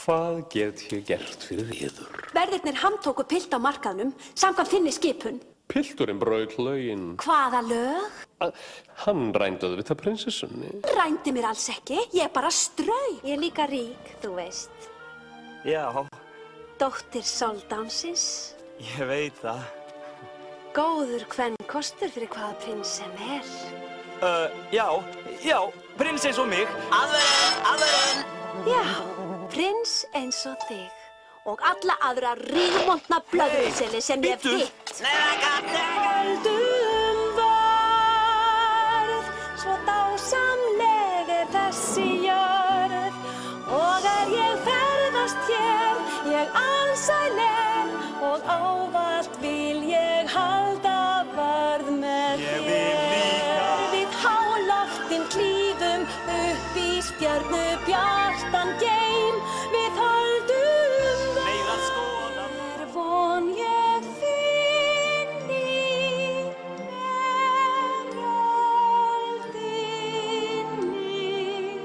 Hvað get ég gert fyrir yður? Verðirnir handtóku pilt á markaðnum, samkvæmt þinni skipun. Pilturinn braut lögin. Hvaða lög? Hann rændi auðvitað prinsessunni. Rændi mér alls ekki, ég bara strauk. Ég er líka rík, þú veist. Já, Dóttir Soldánsins. ég veit það. Góður kvenkostur fyrir hvaða prins sem er. Já, prins eins og mig. Aðverðin! Já, prins eins og þig. Og alla aðra rígmondna blöðruseli sem ég hef hitt. Höldum vörð, svo dásamleg er þessi jörð. Og ég ferðast hér, ég alsæleg, og ávallt vil ég halda vörð með þér. Ég vil líka. Við háloftin klífum upp í stjörnu bjartan geim. Við höldum vörð, er von ég finni veröldinni.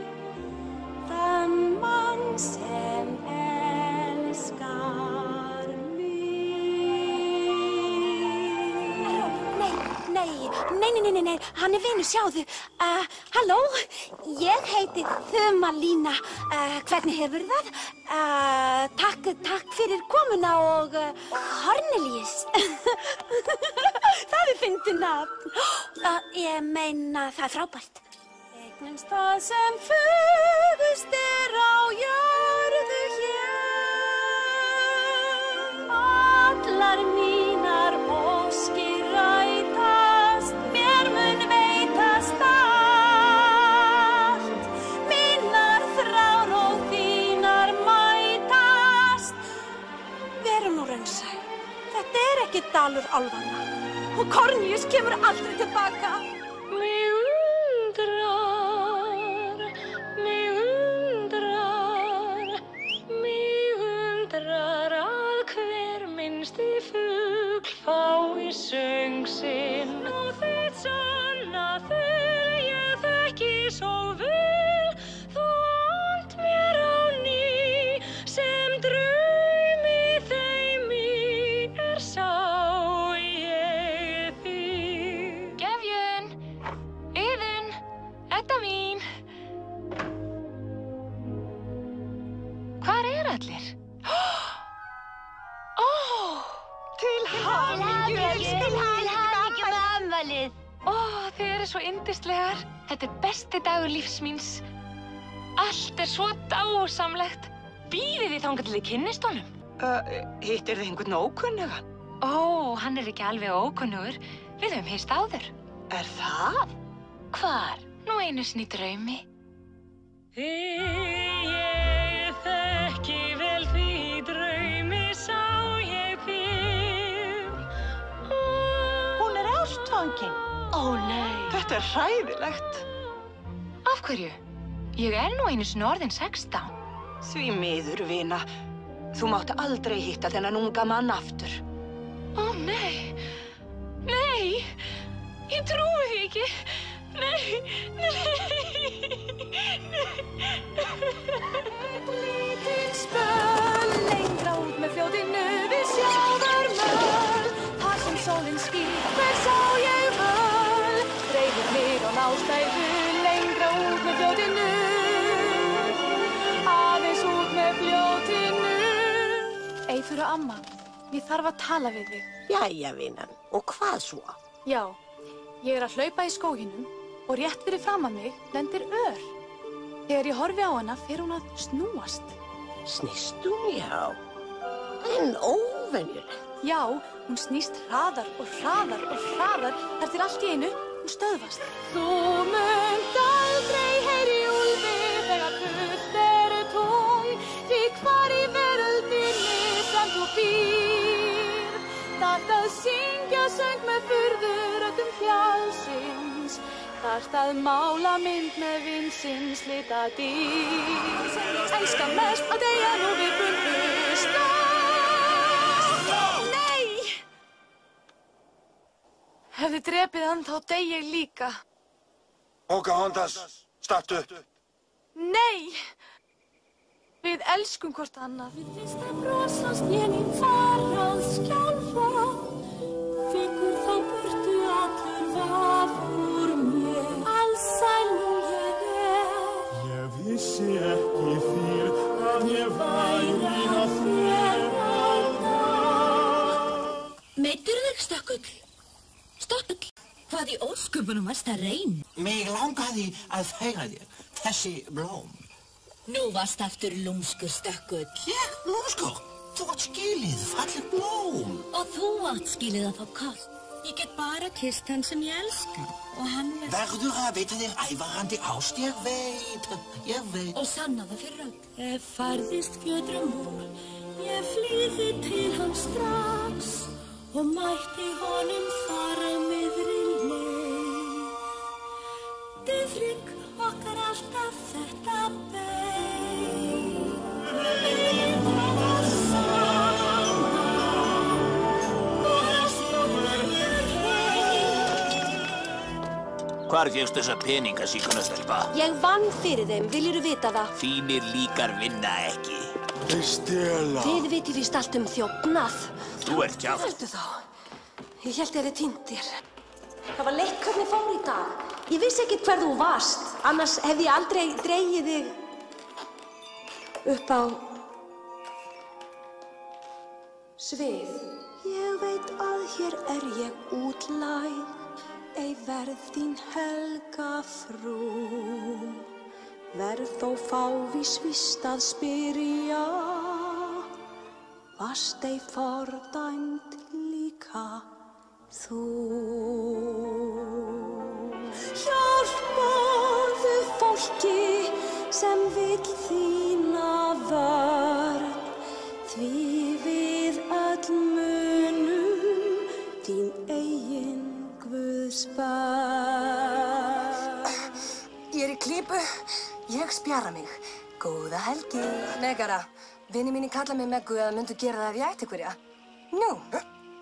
Þann mann sem elskar mig. Nei, hann er vinur, sjáðu. Halló, ég heiti Þumalína. Hvernig hefur það? Takk fyrir komuna og Cornelius. Það er fyndið nafn. Ég meina, það er frábært. Eignumst það sem fögust er á jörðu hér. Allar mínar óskir rætast, mér mun veitast allt. Mínar þrár og þínar mætast. Verum nú raunsæ, þetta er ekki dalur álfanna. Og Cornelius kemur aldrei tilbaka. Fái söng sinn og þitt sanna þul ég þekki svo vel þú ant mér á ný sem draumi þeim í sá ég þig. Gefjun, Iðunn, Edda mín. Hvar er allir? Til hamingju með afmælið. Þið eru svo yndislegar. Þetta er besti dagur lífs míns. Allt er svo dásamlegt. Bíðið þið þangað til þið kynnist honum? Hittir þið einhvern ókunnugan? Hann er ekki alveg ókunnugur. Við höfum hist áður. Er það? Hvar? Nú einu sinni í draumi. Ég þekki vel því draumi sá ég þig. Hún er ástfangin. Ó nei. Þetta er hræðilegt. Af hverju? Ég er nú einu sinni orðin 16. Því miður, vina. Þú mátt aldrei hitta þennan unga mann aftur. Ó nei. Nei. Ég trúi því ekki. Nei. Lítil spöl, lengra út með fljótinu við sjávarmöl. Þar sem sólin skín, hver sá ég völ. Dreifir mig á nástæðu, lengra út með fljótinu. Aðeins út með fljótinu. Eyþór og amma, ég þarf að tala við þig. Jæja, vinan. Og hvað svo? Já, ég er að hlaupa í skóginum og rétt fyrir framan mig lendir ör. Þegar ég horfi á hana fer hún að snúast. Snýst hún, já. En óvenjulegt. Já, hún snýst hraðar og hraðar og hraðar þar til allt í einu hún stöðvast. Þú munt aldrei heyri úlfi þegar fullt eru tún. Því hvar í veröldinni sem þú býr. Þarft að syngja söng með furðuröddum fjallsins. Þarft að mála mynd með vindsins lita dýr. Sem ég elska mest að deyja nú við bundu slast. Nei! Hefði drepið hann þá dey ég líka. Pocahontas, stattu upp. Nei! Við elskum hvort annað. Við fyrsta brosast ég mín farað skjálfa. Fikkur þá burtu allur vafur mér. Alsæl nú ég Ég vissi ekki fyrr að ég væri að þér Meiddirðu þig, Stökkull? Stökkull, hvað í ósköpunum varst að reyna? Mig langaði að færa þér þessi blóm. Nú varst aftur lúmskur, Stökkull. Ég, lúmskur? Þú átt skilið, fallegt blóm. Og þú átt skilið að fá kall. Ég get bara kysst hann sem ég elska. Og hann Verður að veita þér ævarandi ást, ég veit. Og sanna það fyrir öll. Ef færðist fjötrum úr, ég flýði til hann strax. Og mætti honum fara miðri leið. Dýfring okkar alltaf þetta beið. Við var saman og stofnar ég heim. Hvar fékkstu þessa peninga, síkunastelpa? Ég vann fyrir þeim, viljirðu vita það? Þínir líkar vinna ekki. Stela. Þið vitið víst allt þjófnað. Þú ert kjátt. Hældu þá. Ég hélt þér týndir. Það var leitt hvernig fór í dag. Ég vissi ekkert hver þú varst. Annars hefði ég aldrei dregið þig upp á svið. Ég veit að hér ég útlæg, ei verð þín helga frú. Verð þó fávís víst að spyrja, varst ei fordæmd líka þú. Hjálpaðu fólki sem vill þína vörn, því við öll munum þín eigin Guðs börn. Ég í klípu, ég spjara mig. Góða helgi. Megara, vinir mínir kalla mig Meggu eða myndu gera það ef ég ætti hverja. Nú,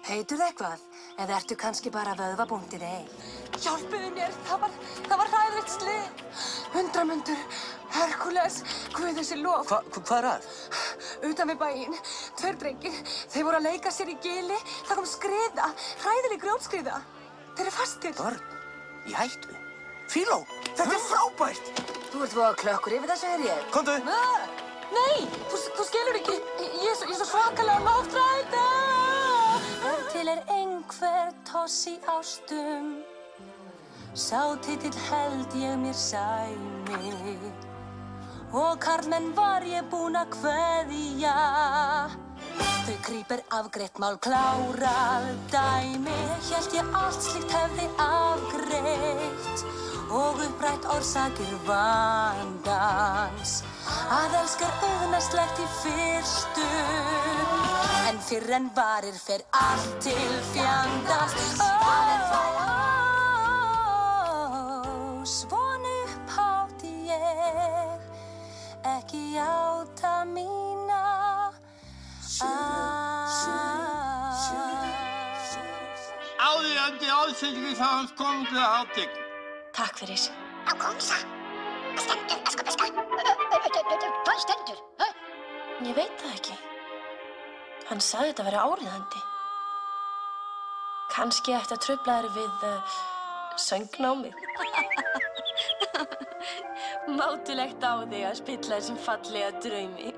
heitur það eitthvað? Eða ertu kannski bara vöðvabúntið ein? Hjálpiðu mér, það var hræðilegt slys. Hundramundur, Herkules, guð þessi lof. Hvað er að? Utan við bæinn, 2 drengir, þeir voru að leika sér í gili. Það kom skriða, hræðileg grjótskriða. Þeir eru fastir. Börn, í hættu. Fíló, þetta er frábært. Þú ert voða klökkur yfir þessu, ég. Komdu. Nei, þú skilur ekki. Ég er svo svakalega lofthrædd. Til einhver toss í ástum, sá titill held ég mér sæmi. Og karlmenn var ég búin að kveðja. Þau grípir afgreitt mál klárað dæmi. Hélt ég allt slíkt hefði afgreitt og upprætt orsakir vandans. Að elskar auðnastlegt í fyrstu, en fyrr en varir fer allt til fjandans. Svona upphátt ég ekki játa mína Áðurandi áðsynningu þá hans komum til hátign. Takk fyrir. Á kongsa. Það stendur, öskubeska. Hvað stendur? Ég veit það ekki. Hann sagði þetta væri áríðandi. Kannski ætti að trufla þér við söngnámið. Mátulegt á þig að spilla þessum fallega draumi.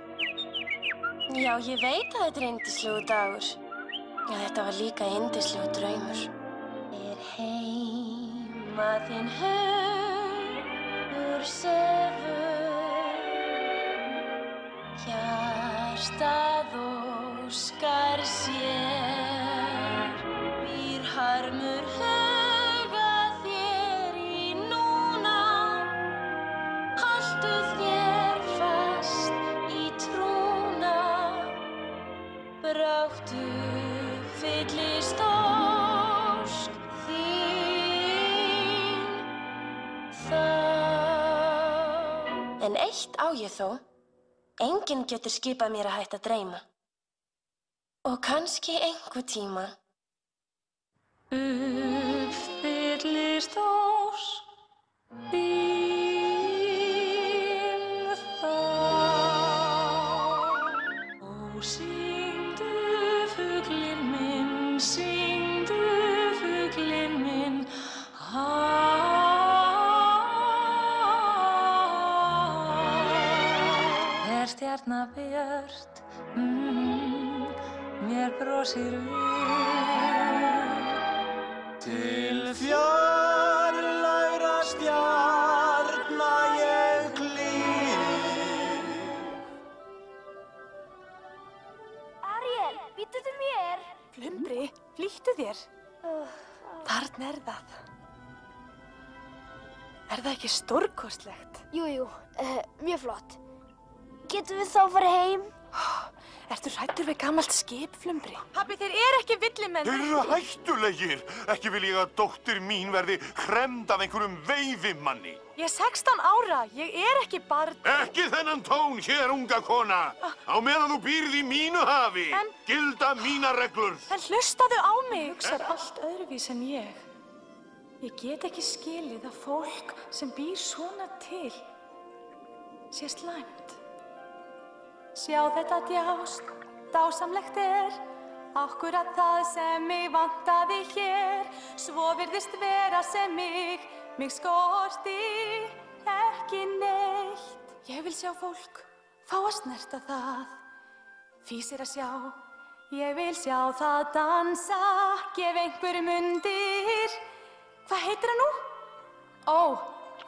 Já, ég veit að þetta er yndislegu dagur. Já, þetta var líka yndislegu draumur. Er heima þinn hugur sefur, hjartað óskar sér, býr harmur huga þér í núna, haltu þér fast í trúna, brátt fyllist ósk þín þá. En eitt á ég þó, enginn getur skipað mér að hætta að dreyma. Og kannski einhver tíma uppfyllist ósk þín þá. syngdu fuglinn minn, Stjarna björt, mér brosir við. Til fjarlægra stjarna ég klíf. Ariel, býttu mér. Flumbri, flýttu þér. Þarna það. Það ekki stórkostlegt? Jú, mjög flott. Getum við þá farið heim? Ertu hræddur við gamalt skip, Flumbri? Pabbi, þeir ekki villimenn. Þeir eru hættulegir. Ekki vil ég að dóttir mín verði hremd af einhverjum veifimanni. Ég er 16 ára, ég ekki barn. Ekki þennan tón hér, unga kona. Á meðan þú býrð í mínu hafi. Gilda mínar reglur. En hlustaðu á mig. Hugsar allt öðruvís en ég. Ég get ekki skilið að fólk sem býr svona til sé slæmt. Sjá þetta djást, dásamlegt akkúrat það sem mig vantaði hér. Svo virðist vera sem mig skorti ekki neitt. Ég vil sjá fólk fá að snerta það, fýsir að sjá. Ég vil sjá það dansa, gef einhverjum undir. Hvað heitir það nú? Ó,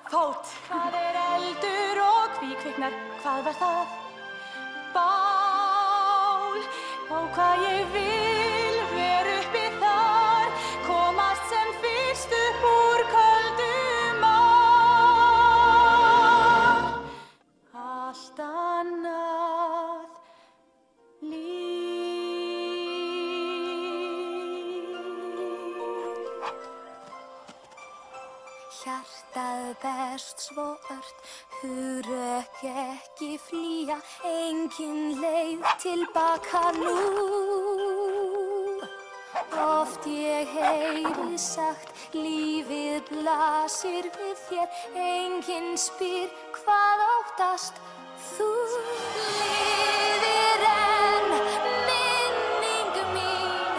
fót. Hvað eldur og hví kviknar, hvað var það? Bál, og hvað ég vil vera uppi þar, komast sem fyrst upp úr köldum mar. Allt annað líf. Hjartað berst svo ört, hugrekk ekki flýja, engin leið tilbaka nú. Oft ég heyri sagt, lífið blasir við þér, enginn spyr hvað óttast þú. Lifir enn minning mín,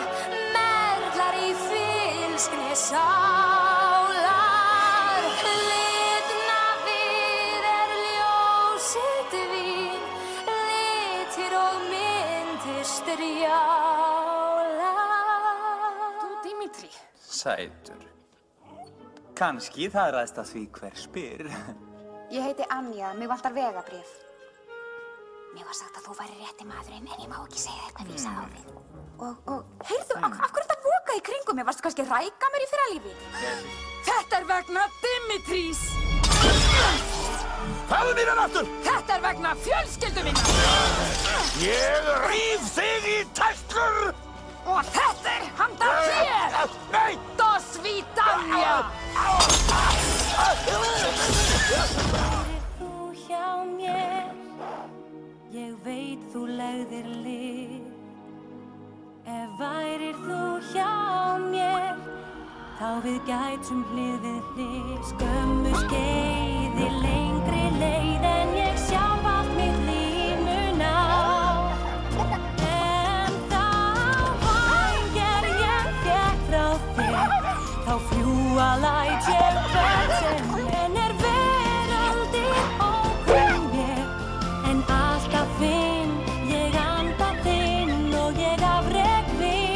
merlar í fylskni sálar. Litna við ljósið vín, litir og myndir strjálar. Þú, Dimitri. Sætur. Kannski það ræðst að því hver spyr. Ég heiti Anja, mig vantar vegabréf. Mér var sagt að þú væri rétti maðurinn, en ég má ekki segja þér hvað vísa á við. Heyrðu, af hverju ertu að voka í kringum mig? Varstu kannski að ræka mér í fyrralífi? Þetta vegna Dimitrís! Fáðu mér hann aftur! Þetta vegna fjölskyldu minna! Ég ríf þig í tætlur! Og þetta handa þér! Nei! Do svidania! Þú hjá mér, ég veit þú legðir lið. Ef værir þú hjá mér, þá við gætum hlið við hlið. Skömmu skeiði lengri leið en ég sjálf allt mitt líf mun á. En þá vænger ég fékk frá þér, þá fljúga læt ég börn. En veraldin ókunn mér, en alltaf finn ég anda þinn og ég afrek við.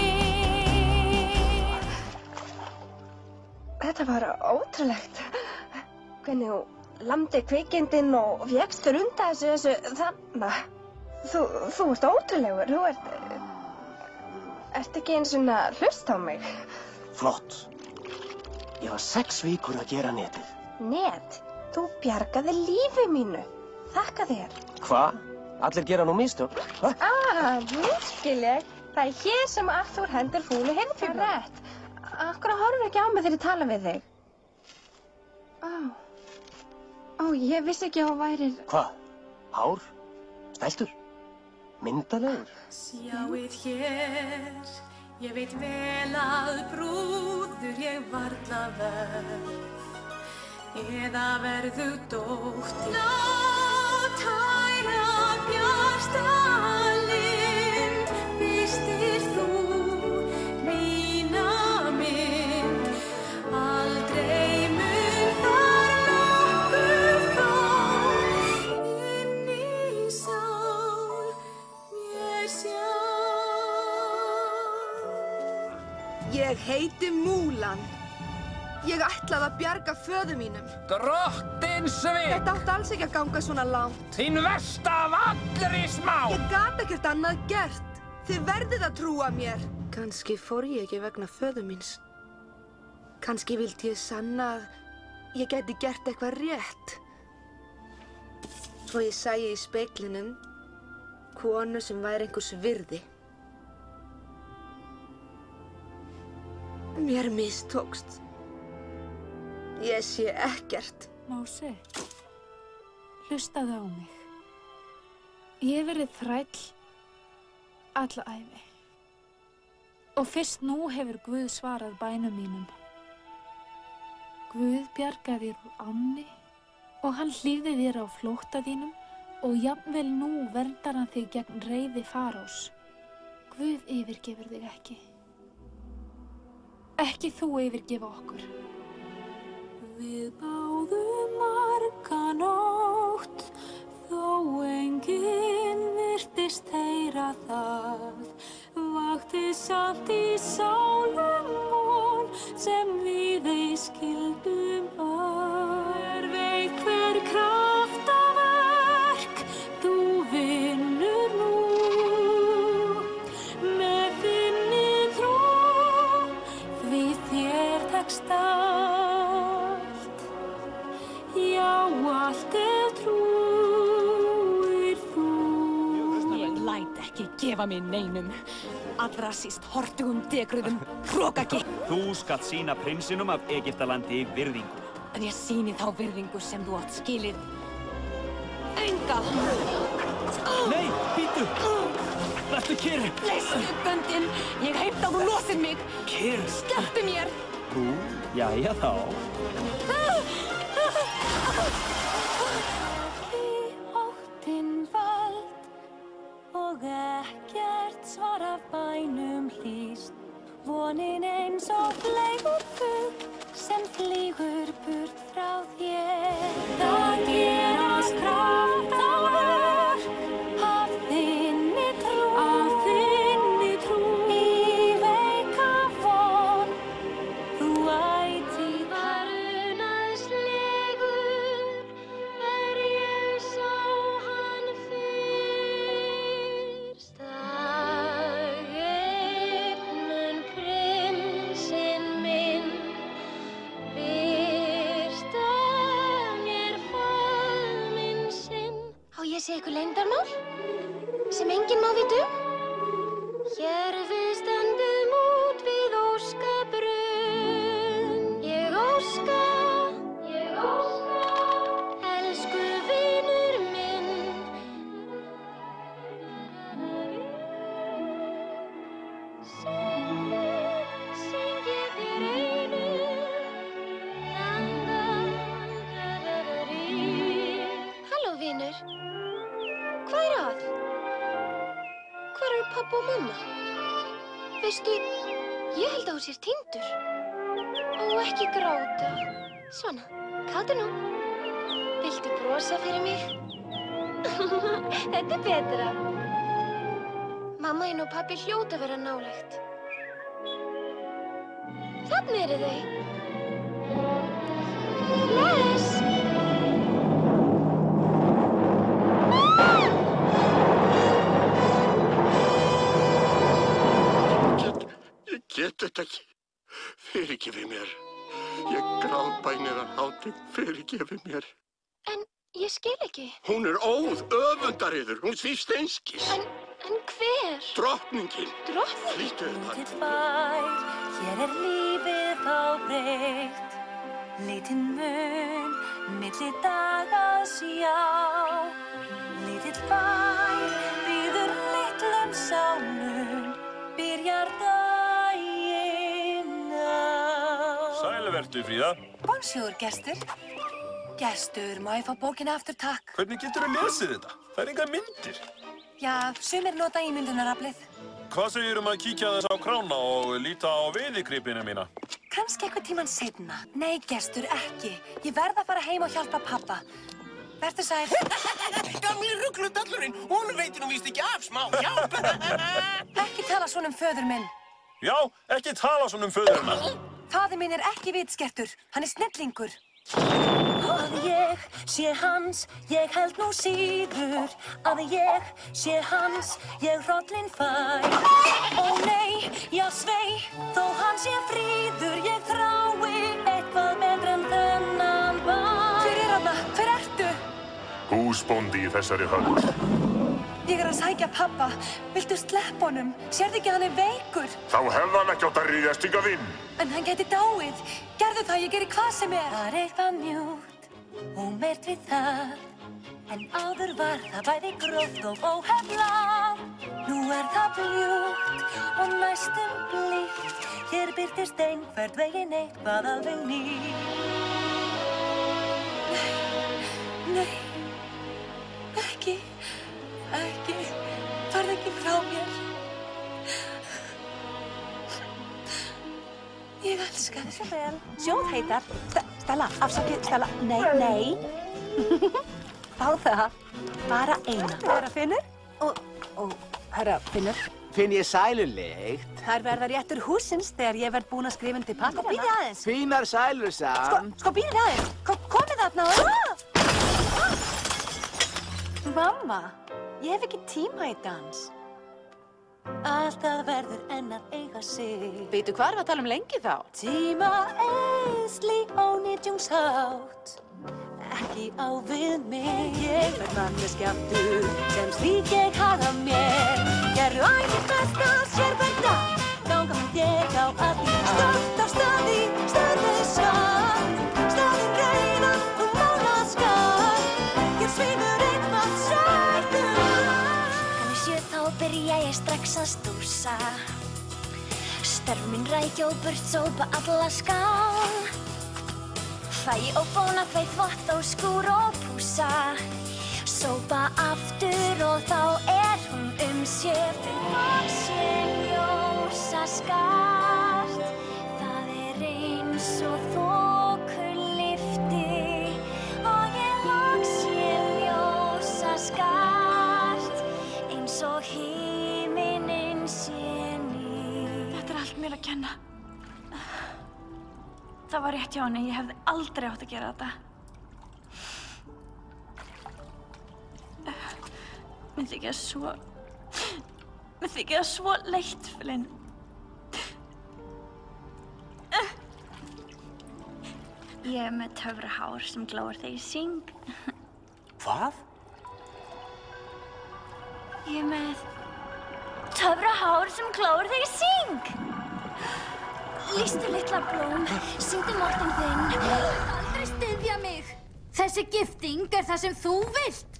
Þetta var ótrúlegt. Hvernig þú lamdi kvikindinn og fékkst runda þessu þarna. Þú ert ótrúlegur. Þú ert ekki eins og að hlusta á mig. Flott. Ég var 6 vikur að gera netið. Net? Þú bjargaði lífi mínu. Þakka þér. Hva? Allir gera nú mistök. Nú skil ég. Það hér sem Arthur hendur fúlu heimfjöfla. Rétt. Akkur horfir ekki á mig þegar ég tala við þig. Ég vissi ekki að þú værir... Hva? Hár? Stæltur? Myndalegur? Sjáið hér, ég veit vel að brúður ég varla verð. Eða verðu dóttir. Látæra bjarta lið. Ég heiti Múlan. Ég ætlaði að bjarga föður mínum. Drottinn svik! Þetta átti alls ekki að ganga svona langt. Þín versta af allri smá! Ég gat ekkert annað gert. Þið verðið að trúa mér. Kannski fór ég ekki vegna föður míns. Kannski vildi ég sanna að ég gæti gert eitthvað rétt. Svo ég sæi í speglinum konu sem væri einhvers virði. Mér mistókst. Ég sé ekkert. Mási, hlustaðu á mig. Ég hef verið þræll alla ævi. Og fyrst nú hefur Guð svarað bænum mínum. Guð bjargaði þér úr ánni og hann hlífði þér á flótta þínum og jafnvel nú verndar hann þig gegn reiði Faraós. Guð yfirgefur þig ekki. Ekki þú yfirgefa okkur. Við báðum marga nótt, þó enginn virtist heyra það. Vakti samt í sálum von sem við ei skildum að. Veit hver kraftaverk þú vinnur nú. Með þinni trú, því þér tekst allt. Já, allt trúir þú. Ég læt ekki gefa mig neinum. Allra síst hortugum, degruðum, hrokaki. Þú skalt sýna prinsinum af Egyptalandi virðingu. En ég sýni þá virðingu sem þú átt skilið. Enga! Nei, bíddu! Vertu kyrr! Leystu böndin! Ég heimt að þú losir mig! Kyrr! Slepptu mér! Jæja þá. Óttinn vald og ekkert svar af bænum hlýst. Vonin eins og fleygur fugl sem flýgur burt frá þér. Það gerast kraftaverk af þinni trú, í veika von. Þú ætíð var unaðslegur, ég sá hann fyrst. Einn mun prinsinn minn birta mér faðminn sinn. Á ég sé ykkur leyndarmál sem enginn má vita um? Hér við stöndum út við óskabrunn. Ég óska, elsku vinur minn. Syng ég þér einu. Halló, vinur. Hvað er að? Hvar eru pabbi og mamma? Veistu, ég held að þú sér týndur. Ó, ekki gráta. Svona, káttu nú. Viltu brosa fyrir mig? Þetta er betra. Mamma þín og pabbi hljóta að vera nálægt. Þarna eru þau. Bless! Ég get þetta ekki. Fyrirgefi mér. Ég grátbænir að háti. Fyrirgefi mér. En ég skil ekki. Hún er óð, öfundariður. Hún svífst einskis. En hver? Drottningin. Drottning? Flýttu þér bara. Lítill bær, hér er lífið þá breytt. Lítinn mun, milli daga að sjá. Lítill bær, býður litlum sálum. Byrjar daginn á. Sæl vertu, Fríða. Bonjour, gestur. Gestur, má ég fá bókina aftur, takk? Hvernig geturðu lesið þetta? Það er engar myndir. Já, sumir nota ímyndunaraflið. Hvað segir að kíkja þess á krána og líta á veiðigripina mína? Kannski eitthvað tímann seinna. Nei, gestur, ekki. Ég verð að fara heim og hjálpa pappa. Vertu sæl. Gamli rugludallurinn, hún veitir nú víst ekki af smá hjálp. Ekki tala svona föður minn. Já, ekki tala svona föður hennar. Faðir minn ekki vitskertur, hann snillingur. Að ég sé hans, ég held nú síður. Að ég sé hans, ég hrollinn fæ. Ó nei, já svei, þó hann sé fríður, ég þrái eitthvað betra en þennan bæ. Hver þarna? Hver ertu? Húsbóndi í þessari höll. Ég að sækja pabba. Viltu sleppa honum? Sérðu ekki að hann veikur? Þá hefði hann ekki átt að ríðast hingað inn. En hann gæti dáið. Gerðu það, ég geri hvað sem er. Það eitthvað mjúkt og meirt við það. En áður var það bæði gróft og óheflað. Nú það bljúgt og næstum blíkt. Hér birtist einhvern veginn eitthvað alveg nýtt. Nei, ekki. Farðu ekki frá mér. Ég elska þig svo vel. Sjóðheitar. Stella, afsakið, Stella. Nei. Fá það. Bara eina. Herra Finnur. Og herra Finnur. Finn ég sælulykt? Þær verða réttur húsins þegar ég verð búin að skrifa undir pappírana. Bíðið aðeins. Fínar sælur samt. Sko bíðið aðeins. Komið þarna. Mamma. Ég hef ekki tíma í dans. Alltaf verður enn að eiga sig. Veitu hvað erum við að tala lengi þá? Tíma eðsli ónýtjungshátt. Ekki á við mig. Ég verð manneskja aftur sem slík ég haga mér. Gerðu ægir besta sér verða. Ganga með ég á allir. Stönd á staði, stöðu svar. Staði greiða og mála skar. Ég svíður eitthvað sættur. Þá byrja ég strax að stúsa. Störf mín rækja og burt sópa alla skál. Fæ og bóna, þvei þvott og skúr og púsa. Sópa aftur og þá hún séfinn. Loksinn ljósa skart. Það eins og þokulyfti. Og ég loksinn ljósa skart. Eins og himinn sé ný. Þetta allt mér að kenna. Það var rétt hjá henni, ég hefði aldrei átt að gera þetta. Mér þykir það svo leitt, Flynn. Ég er með töfrahár sem glóir þegar ég syng. Hvað? Ég er með töfrahár sem glóir þegar ég syng. Lýstu litla blóm, syngdu máttin þinn. Aldrei styðja mig. Þessi gifting það sem þú vilt.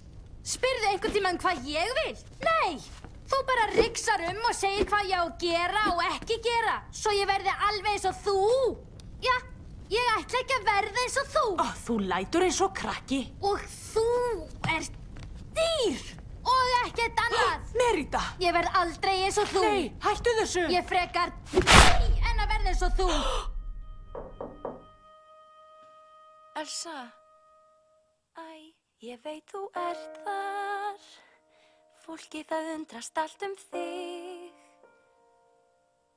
Spyrðu einhvern tímann hvað ég vil. Nei, þú bara riksar og segir hvað ég á að gera og ekki gera. Svo ég verði alveg eins og þú. Já, ég ætla ekki að verða eins og þú. Þú lætur eins og krakki. Og þú ert dýr. Og ekkert annað. Merita. Ég verð aldrei eins og þú. Nei, hættu þessu. Ég frekar en að verða eins og þú. Elsa. Ég veit þú ert þar. Fólki það undrast allt þig.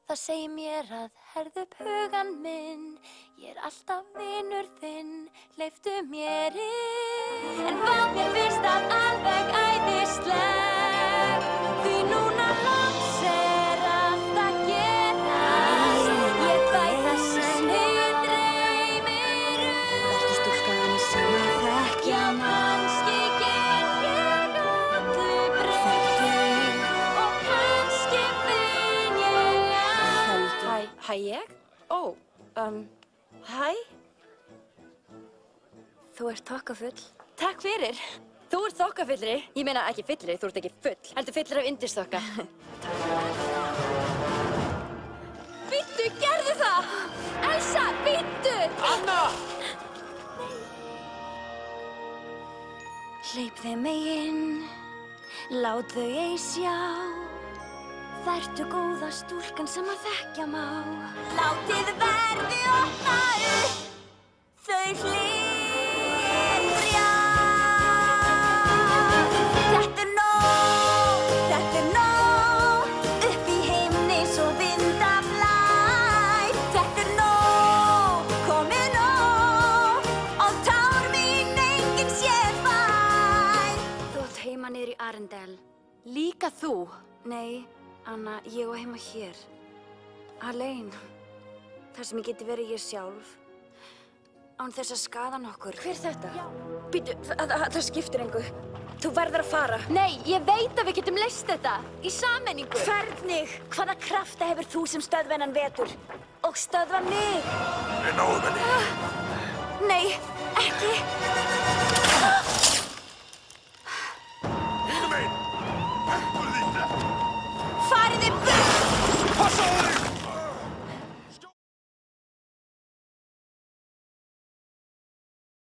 Það segir mér að herðu upp hugan minn. Ég alltaf vinur þinn. Hleyptu mér inn. En hvað mér finnst það alveg æðislegt. Því núna loks allt að gerast. Ég fæ það sem mig dreymir Vertu stúlkan sem að þekkja kannski get ég öllu breytt. Og kannski finn ég allt. Hæ, ég? Hæ? Þú ert þokkafull. Takk fyrir. Þú ert þokkafyllri. Ég meina ekki fyllri, þú ert ekki full. Heldur fyllri af yndisþokka. Bíddu, gerðu það! Elsa, bíddu! Anna! Hleyp þeim megin, lát þau ei sjá. Vertu góða stúlkan sem að þekkja má. Látið verði opna upp, þau hlýrja. Þetta er nóg, upp í heimni svo vindafl. Arendelle. Líka þú? Nei, Anna, ég á heima hér. Alein. Þar sem ég geti verið ég sjálf. Án þess að skaða nokkur. Hver er þetta? Býtu, það skiptir engu. Þú verður að fara. Nei, ég veit að við getum leyst þetta. Í sameiningu. Hvernig? Hvaða krafta hefur þú sem stöðva hennan vetur? Og stöðva mig? Við náðum henni. Nei, ekki. Hínum einn! Ekkur þín! Farið þið burt! Passaðu þig!